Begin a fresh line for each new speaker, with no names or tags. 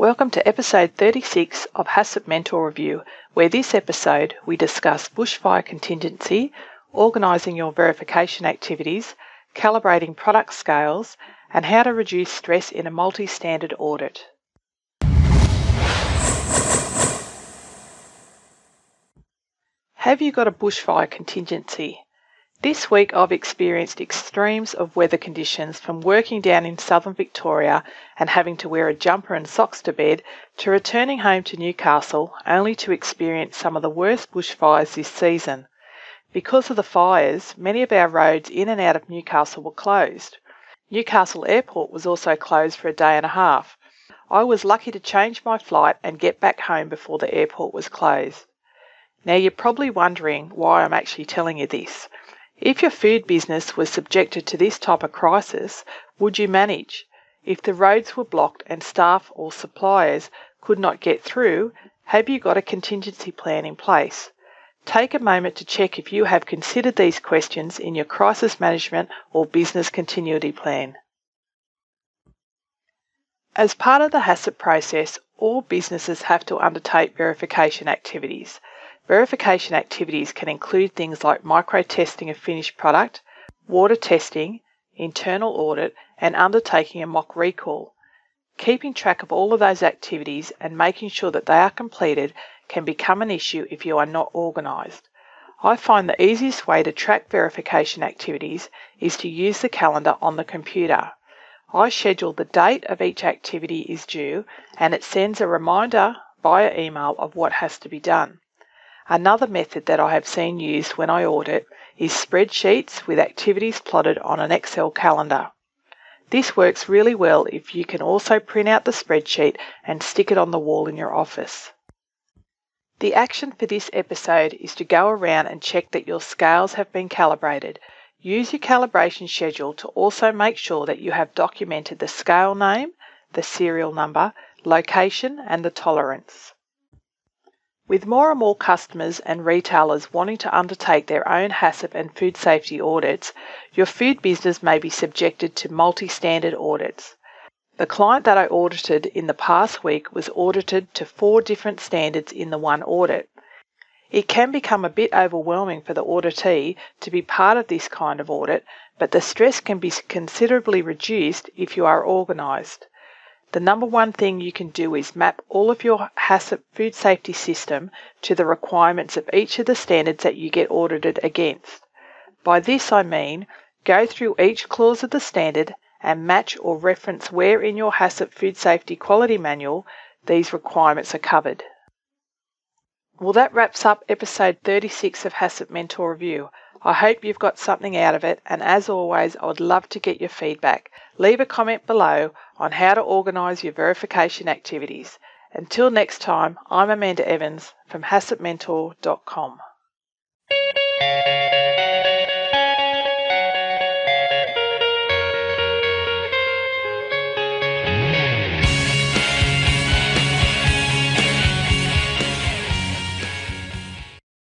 Welcome to episode 36 of HACCP Mentor Review, where this episode we discuss bushfire contingency, organising your verification activities, calibrating product scales, and how to reduce stress in a multi-standard audit. Have you got a bushfire contingency? This week I've experienced extremes of weather conditions, from working down in southern Victoria and having to wear a jumper and socks to bed, to returning home to Newcastle only to experience some of the worst bushfires this season. Because of the fires, many of our roads in and out of Newcastle were closed. Newcastle Airport was also closed for a day and a half. I was lucky to change my flight and get back home before the airport was closed. Now you're probably wondering why I'm actually telling you this. If your food business was subjected to this type of crisis, would you manage? If the roads were blocked and staff or suppliers could not get through, have you got a contingency plan in place? Take a moment to check if you have considered these questions in your crisis management or business continuity plan. As part of the HACCP process, all businesses have to undertake verification activities. Verification activities can include things like micro-testing of finished product, water testing, internal audit, and undertaking a mock recall. Keeping track of all of those activities and making sure that they are completed can become an issue if you are not organised. I find the easiest way to track verification activities is to use the calendar on the computer. I schedule the date of each activity is due, and it sends a reminder via email of what has to be done. Another method that I have seen used when I audit is spreadsheets with activities plotted on an Excel calendar. This works really well if you can also print out the spreadsheet and stick it on the wall in your office. The action for this episode is to go around and check that your scales have been calibrated. Use your calibration schedule to also make sure that you have documented the scale name, the serial number, location, and the tolerance. With more and more customers and retailers wanting to undertake their own HACCP and food safety audits, your food business may be subjected to multi-standard audits. The client that I audited in the past week was audited to 4 different standards in the one audit. It can become a bit overwhelming for the auditee to be part of this kind of audit, but the stress can be considerably reduced if you are organised. The number one thing you can do is map all of your HACCP food safety system to the requirements of each of the standards that you get audited against. By this I mean, go through each clause of the standard and match or reference where in your HACCP food safety quality manual these requirements are covered. Well, that wraps up episode 36 of HACCP Mentor Review. I hope you've got something out of it, and as always, I would love to get your feedback. Leave a comment below on how to organise your verification activities. Until next time, I'm Amanda Evans from HACCPmentor.com.